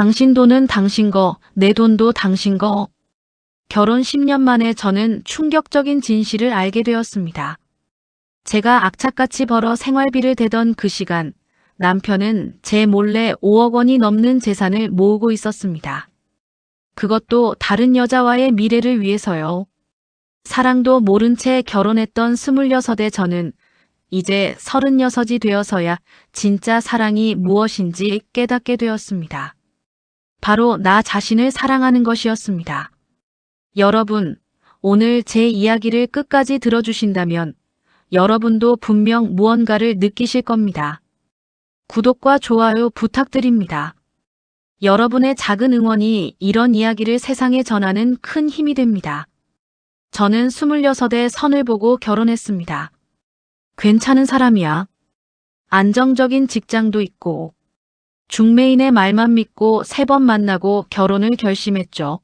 당신 돈은 당신 거, 내 돈도 당신 거. 결혼 10년 만에 저는 충격적인 진실을 알게 되었습니다. 제가 악착같이 벌어 생활비를 대던 그 시간, 남편은 제 몰래 5억 원이 넘는 재산을 모으고 있었습니다. 그것도 다른 여자와의 미래를 위해서요. 사랑도 모른 채 결혼했던 26의 저는 이제 36이 되어서야 진짜 사랑이 무엇인지 깨닫게 되었습니다. 바로 나 자신을 사랑하는 것이었습니다. 여러분, 오늘 제 이야기를 끝까지 들어주신다면 여러분도 분명 무언가를 느끼실 겁니다. 구독과 좋아요 부탁드립니다. 여러분의 작은 응원이 이런 이야기를 세상에 전하는 큰 힘이 됩니다. 저는 26의 선을 보고 결혼했습니다. 괜찮은 사람이야. 안정적인 직장도 있고 중매인의 말만 믿고 3번 만나고 결혼을 결심했죠.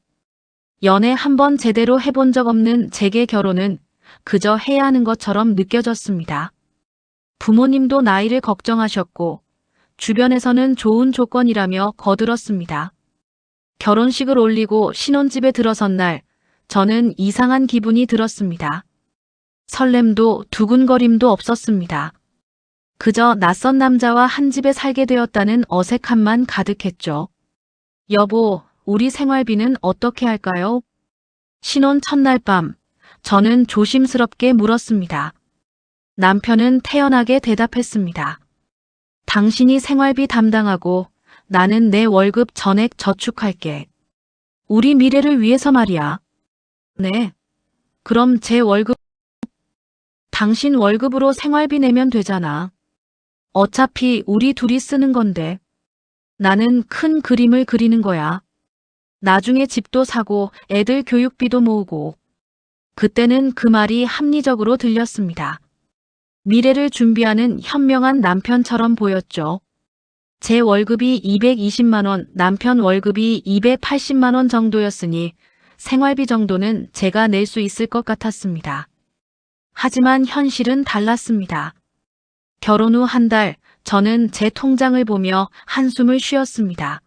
연애 한 번 제대로 해본 적 없는 제게 결혼은 그저 해야 하는 것처럼 느껴졌습니다. 부모님도 나이를 걱정하셨고 주변에서는 좋은 조건이라며 거들었습니다. 결혼식을 올리고 신혼집에 들어선 날 저는 이상한 기분이 들었습니다. 설렘도 두근거림도 없었습니다. 그저 낯선 남자와 한 집에 살게 되었다는 어색함만 가득했죠. 여보, 우리 생활비는 어떻게 할까요? 신혼 첫날 밤, 저는 조심스럽게 물었습니다. 남편은 태연하게 대답했습니다. 당신이 생활비 담당하고 나는 내 월급 전액 저축할게. 우리 미래를 위해서 말이야. 네. 그럼 제 월급, 당신 월급으로 생활비 내면 되잖아. 어차피 우리 둘이 쓰는 건데. 나는 큰 그림을 그리는 거야. 나중에 집도 사고 애들 교육비도 모으고. 그때는 그 말이 합리적으로 들렸습니다. 미래를 준비하는 현명한 남편처럼 보였죠. 제 월급이 220만 원, 남편 월급이 280만 원 정도였으니 생활비 정도는 제가 낼 수 있을 것 같았습니다. 하지만 현실은 달랐습니다. 결혼 후 한 달, 저는 제 통장을 보며 한숨을 쉬었습니다.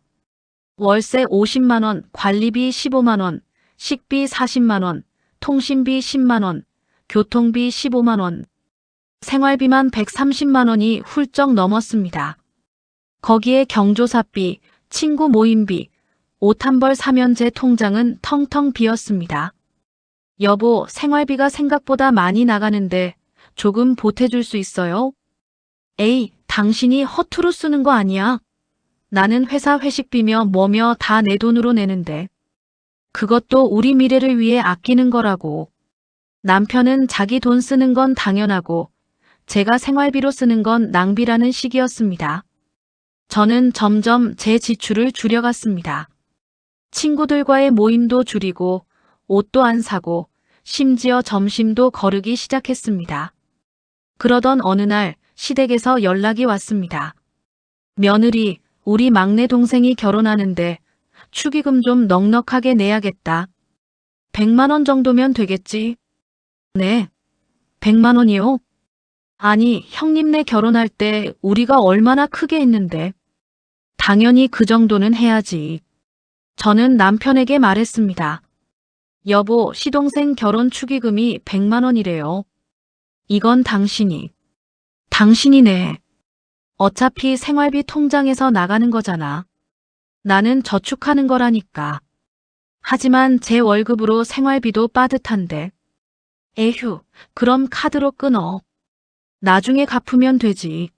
월세 50만 원, 관리비 15만 원, 식비 40만 원, 통신비 10만 원, 교통비 15만 원, 생활비만 130만 원이 훌쩍 넘었습니다. 거기에 경조사비, 친구 모임비, 옷 한 벌 사면 제 통장은 텅텅 비었습니다. 여보, 생활비가 생각보다 많이 나가는데 조금 보태줄 수 있어요? 에이, 당신이 허투루 쓰는 거 아니야? 나는 회사 회식비며 뭐며 다 내 돈으로 내는데. 그것도 우리 미래를 위해 아끼는 거라고. 남편은 자기 돈 쓰는 건 당연하고 제가 생활비로 쓰는 건 낭비라는 식이었습니다. 저는 점점 제 지출을 줄여갔습니다. 친구들과의 모임도 줄이고 옷도 안 사고 심지어 점심도 거르기 시작했습니다. 그러던 어느 날 시댁에서 연락이 왔습니다. 며느리, 우리 막내 동생이 결혼하는데 축의금 좀 넉넉하게 내야겠다. 100만 원 정도면 되겠지? 네. 100만 원이요? 아니, 형님네 결혼할 때 우리가 얼마나 크게 했는데. 당연히 그 정도는 해야지. 저는 남편에게 말했습니다. 여보, 시동생 결혼 축의금이 100만 원이래요. 이건 당신이 내. 어차피 생활비 통장에서 나가는 거잖아. 나는 저축하는 거라니까. 하지만 제 월급으로 생활비도 빠듯한데. 에휴, 그럼 카드로 끊어. 나중에 갚으면 되지.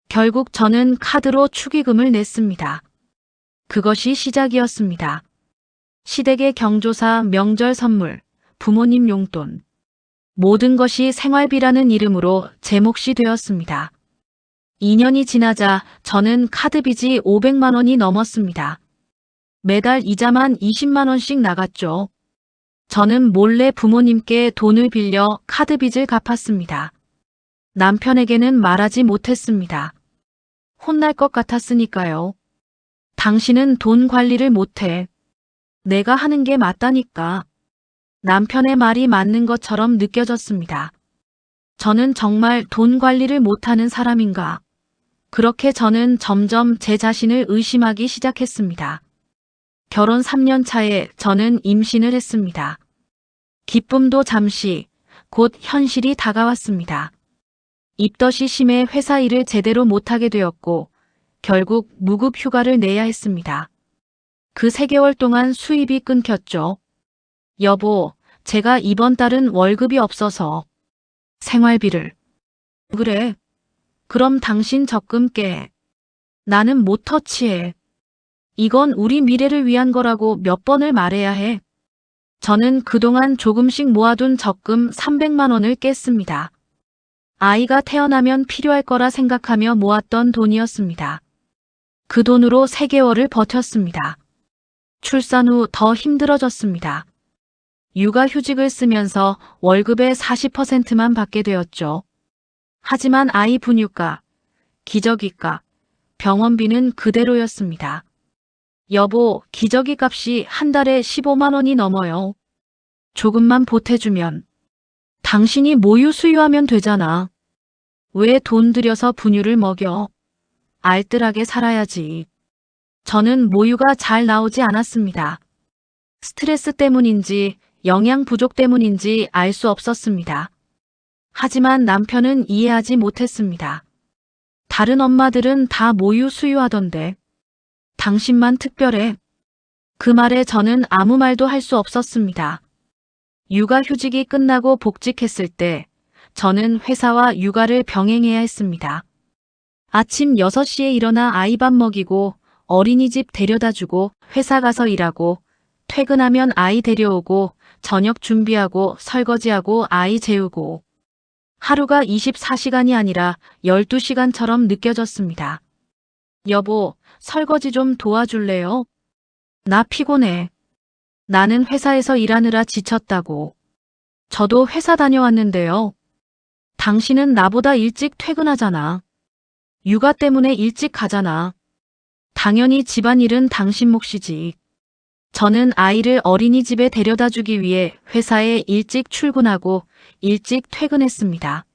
결국 저는 카드로 축의금을 냈습니다. 그것이 시작이었습니다. 시댁의 경조사, 명절 선물, 부모님 용돈. 모든 것이 생활비라는 이름으로 제 몫이 되었습니다. 2년이 지나자 저는 카드 빚이 500만 원이 넘었습니다. 매달 이자만 20만 원씩 나갔죠. 저는 몰래 부모님께 돈을 빌려 카드 빚을 갚았습니다. 남편에게는 말하지 못했습니다. 혼날 것 같았으니까요. 당신은 돈 관리를 못해. 내가 하는 게 맞다니까. 남편의 말이 맞는 것처럼 느껴졌습니다. 저는 정말 돈 관리를 못하는 사람인가? 그렇게 저는 점점 제 자신을 의심하기 시작했습니다. 결혼 3년 차에 저는 임신을 했습니다. 기쁨도 잠시, 곧 현실이 다가왔습니다. 입덧이 심해 회사 일을 제대로 못하게 되었고 결국 무급 휴가를 내야 했습니다. 그 3개월 동안 수입이 끊겼죠. 여보, 제가 이번 달은 월급이 없어서 생활비를. 그래. 그럼 당신 적금 깨. 나는 못 터치해. 이건 우리 미래를 위한 거라고 몇 번을 말해야 해. 저는 그동안 조금씩 모아둔 적금 300만 원을 깼습니다. 아이가 태어나면 필요할 거라 생각하며 모았던 돈이었습니다. 그 돈으로 3개월을 버텼습니다. 출산 후 더 힘들어졌습니다. 육아휴직을 쓰면서 월급의 40%만 받게 되었죠. 하지만 아이 분유가, 기저귀가, 병원비는 그대로였습니다. 여보, 기저귀 값이 한 달에 15만 원이 넘어요. 조금만 보태주면. 당신이 모유 수유하면 되잖아. 왜 돈 들여서 분유를 먹여? 알뜰하게 살아야지. 저는 모유가 잘 나오지 않았습니다. 스트레스 때문인지 영양 부족 때문인지 알 수 없었습니다. 하지만 남편은 이해하지 못했습니다. 다른 엄마들은 다 모유 수유하던데 당신만 특별해. 그 말에 저는 아무 말도 할 수 없었습니다. 육아휴직이 끝나고 복직했을 때 저는 회사와 육아를 병행해야 했습니다. 아침 6시에 일어나 아이 밥 먹이고 어린이집 데려다주고 회사 가서 일하고 퇴근하면 아이 데려오고 저녁 준비하고 설거지하고 아이 재우고 하루가 24시간이 아니라 12시간처럼 느껴졌습니다. 여보, 설거지 좀 도와줄래요? 나 피곤해. 나는 회사에서 일하느라 지쳤다고. 저도 회사 다녀왔는데요. 당신은 나보다 일찍 퇴근하잖아. 육아 때문에 일찍 가잖아. 당연히 집안일은 당신 몫이지. 저는 아이를 어린이집에 데려다 주기 위해 회사에 일찍 출근하고 일찍 퇴근했습니다.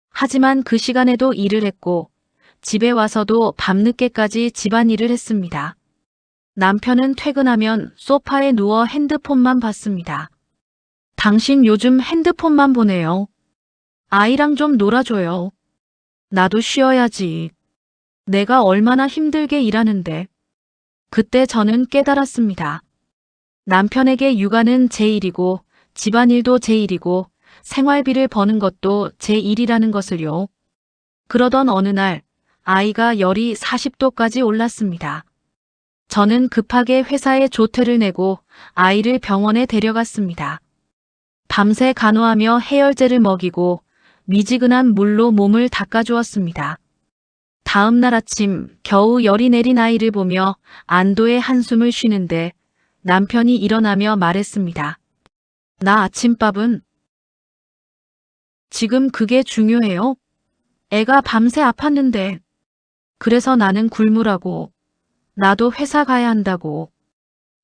하지만 그 시간에도 일을 했고 집에 와서도 밤늦게까지 집안일을 했습니다. 남편은 퇴근하면 소파에 누워 핸드폰만 봤습니다. 당신 요즘 핸드폰만 보네요. 아이랑 좀 놀아줘요. 나도 쉬어야지. 내가 얼마나 힘들게 일하는데. 그때 저는 깨달았습니다. 남편에게 육아는 제 일이고 집안일도 제 일이고 생활비를 버는 것도 제 일이라는 것을요. 그러던 어느 날 아이가 열이 40도까지 올랐습니다. 저는 급하게 회사에 조퇴를 내고 아이를 병원에 데려갔습니다. 밤새 간호하며 해열제를 먹이고 미지근한 물로 몸을 닦아주었습니다. 다음 날 아침 겨우 열이 내린 아이를 보며 안도의 한숨을 쉬는데 남편이 일어나며 말했습니다. 나 아침밥은? 지금 그게 중요해요? 애가 밤새 아팠는데. 그래서 나는 굶으라고. 나도 회사 가야 한다고.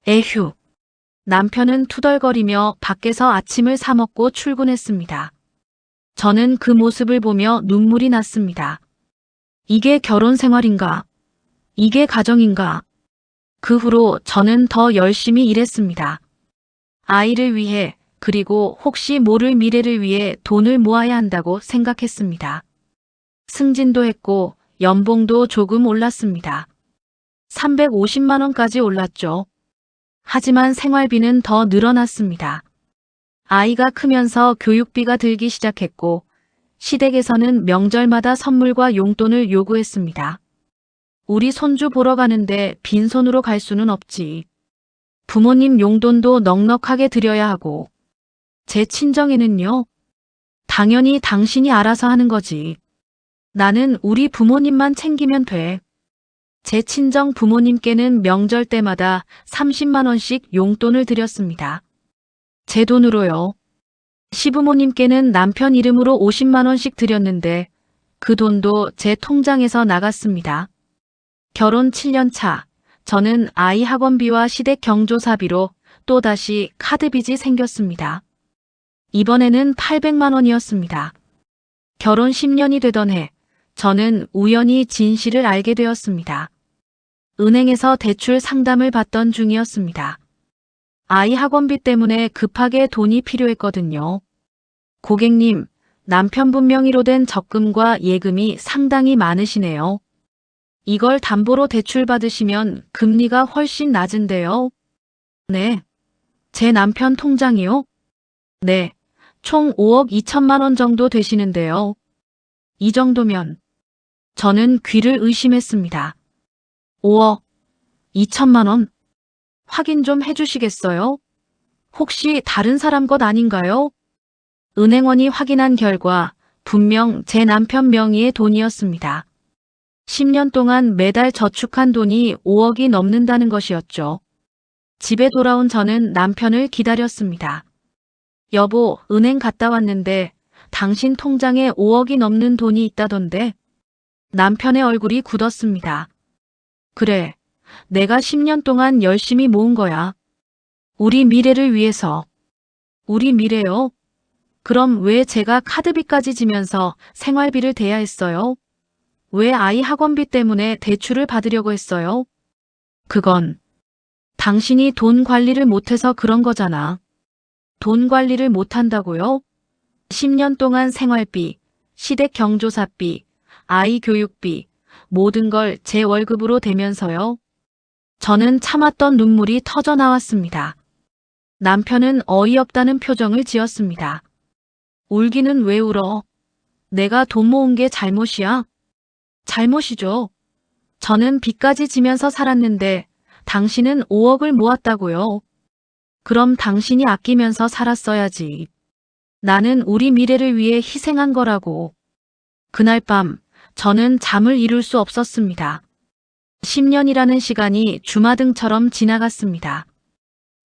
에휴. 남편은 투덜거리며 밖에서 아침을 사 먹고 출근했습니다. 저는 그 모습을 보며 눈물이 났습니다. 이게 결혼 생활인가? 이게 가정인가? 그 후로 저는 더 열심히 일했습니다. 아이를 위해 그리고 혹시 모를 미래를 위해 돈을 모아야 한다고 생각했습니다. 승진도 했고 연봉도 조금 올랐습니다. 350만 원까지 올랐죠. 하지만 생활비는 더 늘어났습니다. 아이가 크면서 교육비가 들기 시작했고 시댁에서는 명절마다 선물과 용돈을 요구했습니다. 우리 손주 보러 가는데 빈손으로 갈 수는 없지. 부모님 용돈도 넉넉하게 드려야 하고. 제 친정에는요. 당연히 당신이 알아서 하는 거지. 나는 우리 부모님만 챙기면 돼. 제 친정 부모님께는 명절 때마다 30만 원씩 용돈을 드렸습니다. 제 돈으로요. 시부모님께는 남편 이름으로 50만 원씩 드렸는데 그 돈도 제 통장에서 나갔습니다. 결혼 7년 차, 저는 아이 학원비와 시댁 경조사비로 또다시 카드빚이 생겼습니다. 이번에는 800만 원이었습니다. 결혼 10년이 되던 해, 저는 우연히 진실을 알게 되었습니다. 은행에서 대출 상담을 받던 중이었습니다. 아이 학원비 때문에 급하게 돈이 필요했거든요. 고객님, 남편분 명의로 된 적금과 예금이 상당히 많으시네요. 이걸 담보로 대출 받으시면 금리가 훨씬 낮은데요. 네. 제 남편 통장이요? 네. 총 5억 2천만 원 정도 되시는데요. 이 정도면 저는 귀를 의심했습니다. 5억 2천만 원? 확인 좀 해주시겠어요? 혹시 다른 사람 것 아닌가요? 은행원이 확인한 결과 분명 제 남편 명의의 돈이었습니다. 10년 동안 매달 저축한 돈이 5억이 넘는다는 것이었죠. 집에 돌아온 저는 남편을 기다렸습니다. 여보, 은행 갔다 왔는데 당신 통장에 5억이 넘는 돈이 있다던데. 남편의 얼굴이 굳었습니다. 그래, 내가 10년 동안 열심히 모은 거야. 우리 미래를 위해서. 우리 미래요? 그럼 왜 제가 카드비까지 지면서 생활비를 대야 했어요? 왜 아이 학원비 때문에 대출을 받으려고 했어요? 그건 당신이 돈 관리를 못해서 그런 거잖아. 돈 관리를 못한다고요? 10년 동안 생활비, 시댁 경조사비, 아이 교육비, 모든 걸 제 월급으로 대면서요. 저는 참았던 눈물이 터져 나왔습니다. 남편은 어이없다는 표정을 지었습니다. 울기는 왜 울어? 내가 돈 모은 게 잘못이야? 잘못이죠. 저는 빚까지 지면서 살았는데 당신은 5억을 모았다고요. 그럼 당신이 아끼면서 살았어야지. 나는 우리 미래를 위해 희생한 거라고. 그날 밤 저는 잠을 이룰 수 없었습니다. 10년이라는 시간이 주마등처럼 지나갔습니다.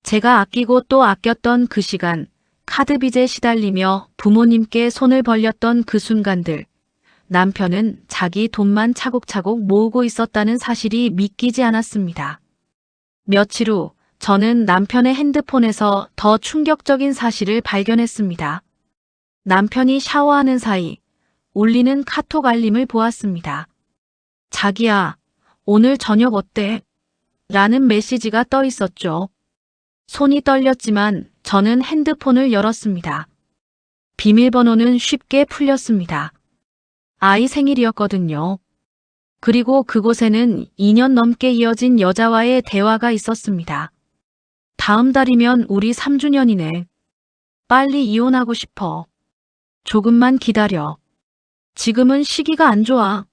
제가 아끼고 또 아꼈던 그 시간, 카드빚에 시달리며 부모님께 손을 벌렸던 그 순간들, 남편은 자기 돈만 차곡차곡 모으고 있었다는 사실이 믿기지 않았습니다. 며칠 후 저는 남편의 핸드폰에서 더 충격적인 사실을 발견했습니다. 남편이 샤워하는 사이 울리는 카톡 알림을 보았습니다. 자기야, 오늘 저녁 어때? 라는 메시지가 떠 있었죠. 손이 떨렸지만 저는 핸드폰을 열었습니다. 비밀번호는 쉽게 풀렸습니다. 아이 생일이었거든요. 그리고 그곳에는 2년 넘게 이어진 여자와의 대화가 있었습니다. 다음 달이면 우리 3주년이네. 빨리 이혼하고 싶어. 조금만 기다려. 지금은 시기가 안 좋아.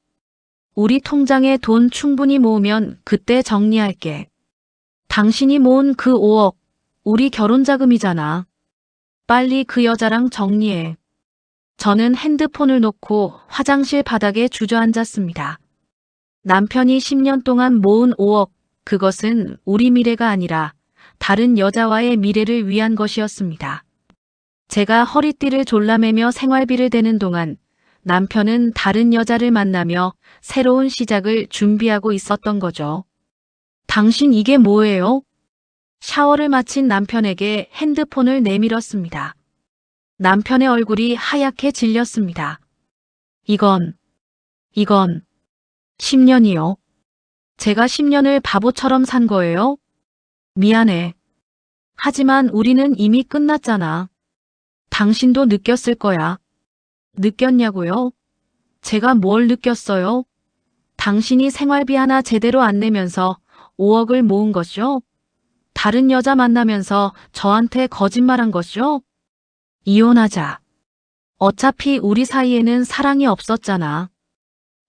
우리 통장에 돈 충분히 모으면 그때 정리할게. 당신이 모은 그 5억, 우리 결혼 자금이잖아. 빨리 그 여자랑 정리해. 저는 핸드폰을 놓고 화장실 바닥에 주저앉았습니다. 남편이 10년 동안 모은 5억, 그것은 우리 미래가 아니라 다른 여자와의 미래를 위한 것이었습니다. 제가 허리띠를 졸라매며 생활비를 대는 동안 남편은 다른 여자를 만나며 새로운 시작을 준비하고 있었던 거죠. 당신 이게 뭐예요? 샤워를 마친 남편에게 핸드폰을 내밀었습니다. 남편의 얼굴이 하얗게 질렸습니다. 이건 10년이요. 제가 10년을 바보처럼 산 거예요? 미안해. 하지만 우리는 이미 끝났잖아. 당신도 느꼈을 거야. 느꼈냐고요? 제가 뭘 느꼈어요? 당신이 생활비 하나 제대로 안 내면서 5억을 모은 것이요? 다른 여자 만나면서 저한테 거짓말한 것이요? 이혼하자. 어차피 우리 사이에는 사랑이 없었잖아.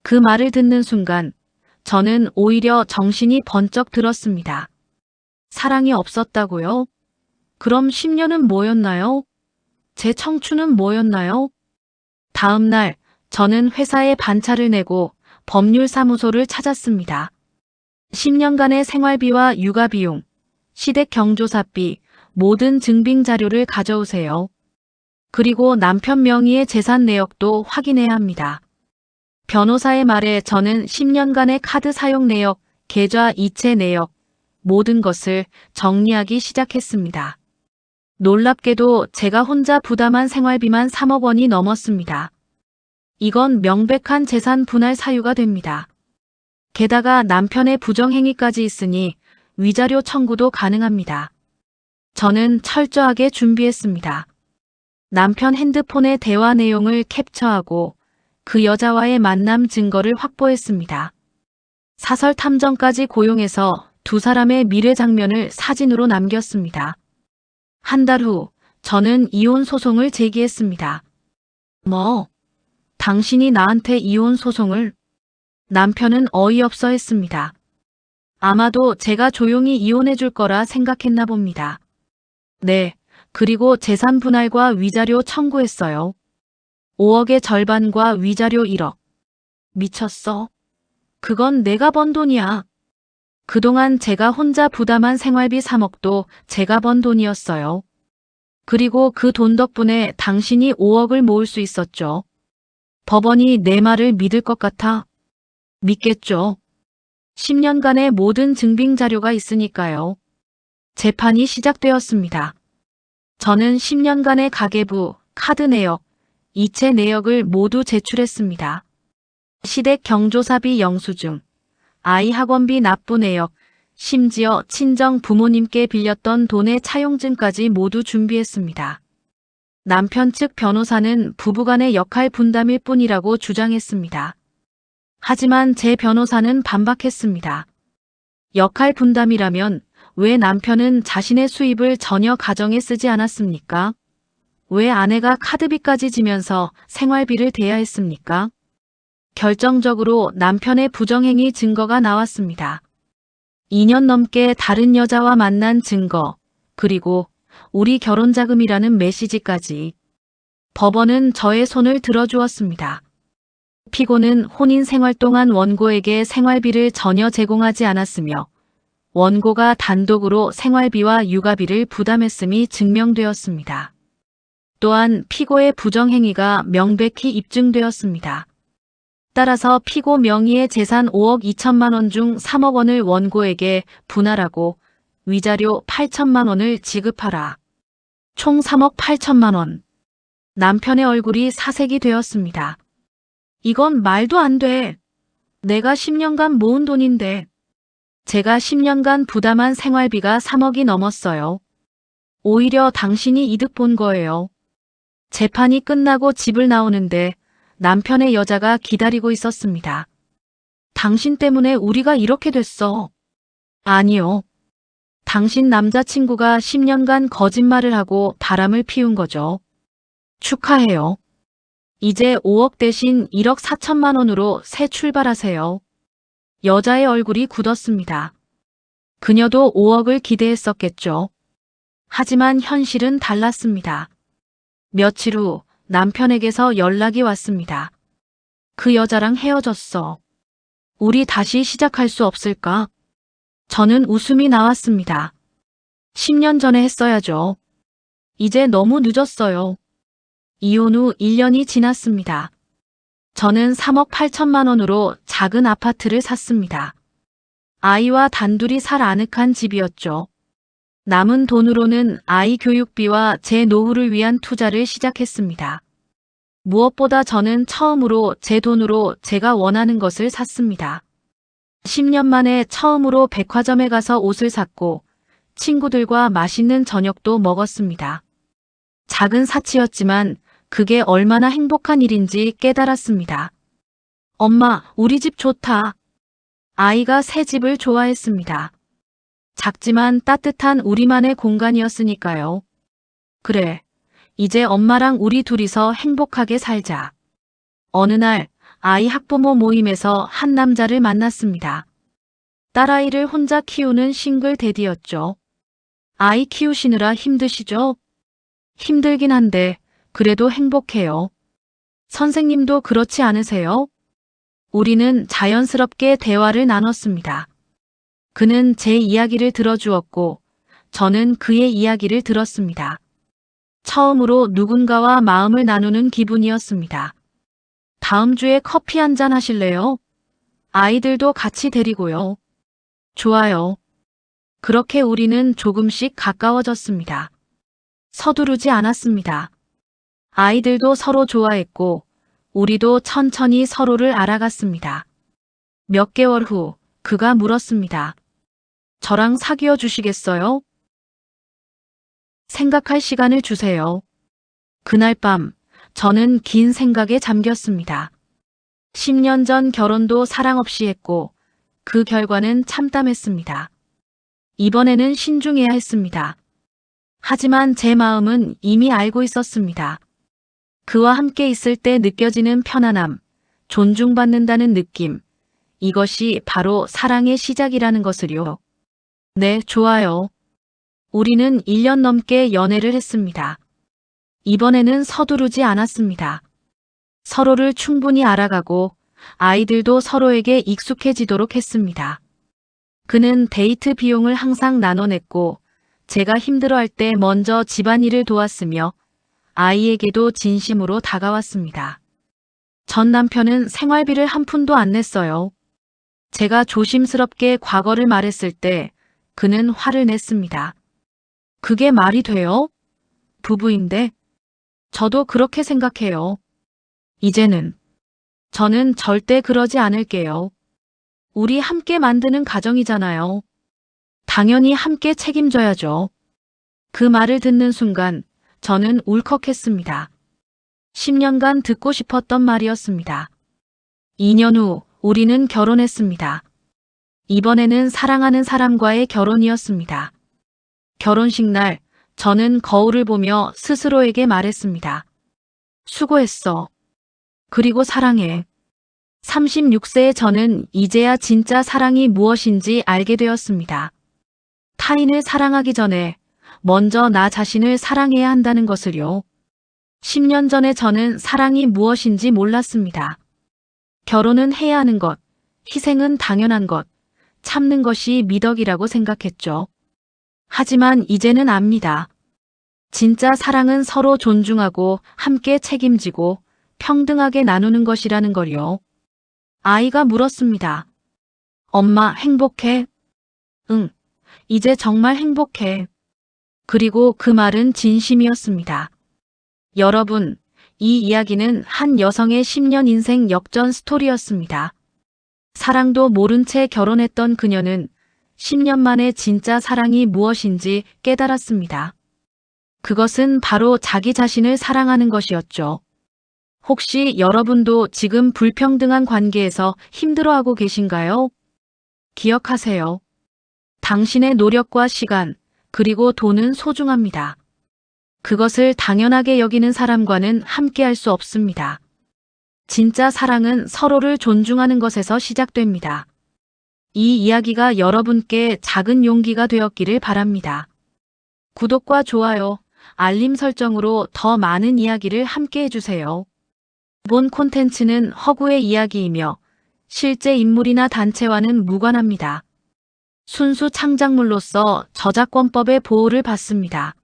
그 말을 듣는 순간 저는 오히려 정신이 번쩍 들었습니다. 사랑이 없었다고요? 그럼 10년은 뭐였나요? 제 청춘은 뭐였나요? 다음 날 저는 회사에 반차를 내고 법률사무소를 찾았습니다. 10년간의 생활비와 육아비용, 시댁 경조사비, 모든 증빙 자료를 가져오세요. 그리고 남편 명의의 재산 내역도 확인해야 합니다. 변호사의 말에 저는 10년간의 카드 사용 내역, 계좌 이체 내역, 모든 것을 정리하기 시작했습니다. 놀랍게도 제가 혼자 부담한 생활비만 3억 원이 넘었습니다. 이건 명백한 재산 분할 사유가 됩니다. 게다가 남편의 부정행위까지 있으니 위자료 청구도 가능합니다. 저는 철저하게 준비했습니다. 남편 핸드폰의 대화 내용을 캡처하고 그 여자와의 만남 증거를 확보했습니다. 사설 탐정까지 고용해서 두 사람의 미래 장면을 사진으로 남겼습니다. 한 달 후 저는 이혼 소송을 제기했습니다. 뭐? 당신이 나한테 이혼 소송을? 남편은 어이없어 했습니다. 아마도 제가 조용히 이혼해 줄 거라 생각했나 봅니다. 네, 그리고 재산 분할과 위자료 청구했어요. 5억의 절반과 위자료 1억. 미쳤어? 그건 내가 번 돈이야. 그동안 제가 혼자 부담한 생활비 3억도 제가 번 돈이었어요. 그리고 그 돈 덕분에 당신이 5억을 모을 수 있었죠. 법원이 내 말을 믿을 것 같아? 믿겠죠. 10년간의 모든 증빙 자료가 있으니까요. 재판이 시작되었습니다. 저는 10년간의 가계부, 카드 내역, 이체 내역을 모두 제출했습니다. 시댁 경조사비 영수증, 아이 학원비 납부 내역, 심지어 친정 부모님께 빌렸던 돈의 차용증까지 모두 준비했습니다. 남편 측 변호사는 부부간의 역할 분담일 뿐이라고 주장했습니다. 하지만 제 변호사는 반박했습니다. 역할 분담이라면 왜 남편은 자신의 수입을 전혀 가정에 쓰지 않았습니까? 왜 아내가 카드비까지 지면서 생활비를 대야 했습니까? 결정적으로 남편의 부정행위 증거가 나왔습니다. 2년 넘게 다른 여자와 만난 증거, 그리고 우리 결혼자금이라는 메시지까지. 법원은 저의 손을 들어주었습니다. 피고는 혼인 생활 동안 원고에게 생활비를 전혀 제공하지 않았으며 원고가 단독으로 생활비와 육아비를 부담했음이 증명되었습니다. 또한 피고의 부정행위가 명백히 입증되었습니다. 따라서 피고 명의의 재산 5억 2천만 원 중 3억 원을 원고에게 분할하고 위자료 8천만 원을 지급하라. 총 3억 8천만 원. 남편의 얼굴이 사색이 되었습니다. 이건 말도 안 돼. 내가 10년간 모은 돈인데. 제가 10년간 부담한 생활비가 3억이 넘었어요. 오히려 당신이 이득 본 거예요. 재판이 끝나고 집을 나오는데 남편의 여자가 기다리고 있었습니다. 당신 때문에 우리가 이렇게 됐어. 아니요. 당신 남자친구가 10년간 거짓말을 하고 바람을 피운 거죠. 축하해요. 이제 5억 대신 1억 4천만 원으로 새 출발하세요. 여자의 얼굴이 굳었습니다. 그녀도 5억을 기대했었겠죠. 하지만 현실은 달랐습니다. 며칠 후 남편에게서 연락이 왔습니다. 그 여자랑 헤어졌어. 우리 다시 시작할 수 없을까? 저는 웃음이 나왔습니다. 10년 전에 했어야죠. 이제 너무 늦었어요. 이혼 후 1년이 지났습니다. 저는 3억 8천만 원으로 작은 아파트를 샀습니다. 아이와 단둘이 살 아늑한 집이었죠. 남은 돈으로는 아이 교육비와 제 노후를 위한 투자를 시작했습니다. 무엇보다 저는 처음으로 제 돈으로 제가 원하는 것을 샀습니다. 10년 만에 처음으로 백화점에 가서 옷을 샀고 친구들과 맛있는 저녁도 먹었습니다. 작은 사치였지만 그게 얼마나 행복한 일인지 깨달았습니다. 엄마, 우리 집 좋다. 아이가 새 집을 좋아했습니다. 작지만 따뜻한 우리만의 공간이었으니까요. 그래, 이제 엄마랑 우리 둘이서 행복하게 살자. 어느 날 아이 학부모 모임에서 한 남자를 만났습니다. 딸아이를 혼자 키우는 싱글 대디였죠. 아이 키우시느라 힘드시죠? 힘들긴 한데 그래도 행복해요. 선생님도 그렇지 않으세요? 우리는 자연스럽게 대화를 나눴습니다. 그는 제 이야기를 들어주었고 저는 그의 이야기를 들었습니다. 처음으로 누군가와 마음을 나누는 기분이었습니다. 다음 주에 커피 한잔 하실래요? 아이들도 같이 데리고요. 좋아요. 그렇게 우리는 조금씩 가까워졌습니다. 서두르지 않았습니다. 아이들도 서로 좋아했고 우리도 천천히 서로를 알아갔습니다. 몇 개월 후 그가 물었습니다. 저랑 사귀어 주시겠어요? 생각할 시간을 주세요. 그날 밤 저는 긴 생각에 잠겼습니다. 10년 전 결혼도 사랑 없이 했고 그 결과는 참담했습니다. 이번에는 신중해야 했습니다. 하지만 제 마음은 이미 알고 있었습니다. 그와 함께 있을 때 느껴지는 편안함, 존중받는다는 느낌, 이것이 바로 사랑의 시작이라는 것을요. 네, 좋아요. 우리는 1년 넘게 연애를 했습니다. 이번에는 서두르지 않았습니다. 서로를 충분히 알아가고 아이들도 서로에게 익숙해지도록 했습니다. 그는 데이트 비용을 항상 나눠냈고 제가 힘들어할 때 먼저 집안일을 도왔으며 아이에게도 진심으로 다가왔습니다. 전 남편은 생활비를 한 푼도 안 냈어요. 제가 조심스럽게 과거를 말했을 때 그는 화를 냈습니다. 그게 말이 돼요? 부부인데? 저도 그렇게 생각해요. 이제는 저는 절대 그러지 않을게요. 우리 함께 만드는 가정이잖아요. 당연히 함께 책임져야죠. 그 말을 듣는 순간 저는 울컥했습니다. 10년간 듣고 싶었던 말이었습니다. 2년 후 우리는 결혼했습니다. 이번에는 사랑하는 사람과의 결혼이었습니다. 결혼식 날 저는 거울을 보며 스스로에게 말했습니다. 수고했어. 그리고 사랑해. 36세의 저는 이제야 진짜 사랑이 무엇인지 알게 되었습니다. 타인을 사랑하기 전에 먼저 나 자신을 사랑해야 한다는 것을요. 10년 전에 저는 사랑이 무엇인지 몰랐습니다. 결혼은 해야 하는 것, 희생은 당연한 것, 참는 것이 미덕이라고 생각했죠. 하지만 이제는 압니다. 진짜 사랑은 서로 존중하고 함께 책임지고 평등하게 나누는 것이라는 걸요. 아이가 물었습니다. 엄마, 행복해? 응, 이제 정말 행복해. 그리고 그 말은 진심이었습니다. 여러분, 이 이야기는 한 여성의 10년 인생 역전 스토리였습니다. 사랑도 모른 채 결혼했던 그녀는 10년 만에 진짜 사랑이 무엇인지 깨달았습니다. 그것은 바로 자기 자신을 사랑하는 것이었죠. 혹시 여러분도 지금 불평등한 관계에서 힘들어하고 계신가요? 기억하세요. 당신의 노력과 시간, 그리고 돈은 소중합니다. 그것을 당연하게 여기는 사람과는 함께할 수 없습니다. 진짜 사랑은 서로를 존중하는 것에서 시작됩니다. 이 이야기가 여러분께 작은 용기가 되었기를 바랍니다. 구독과 좋아요, 알림 설정으로 더 많은 이야기를 함께 해주세요. 본 콘텐츠는 허구의 이야기이며 실제 인물이나 단체와는 무관합니다. 순수 창작물로서 저작권법의 보호를 받습니다.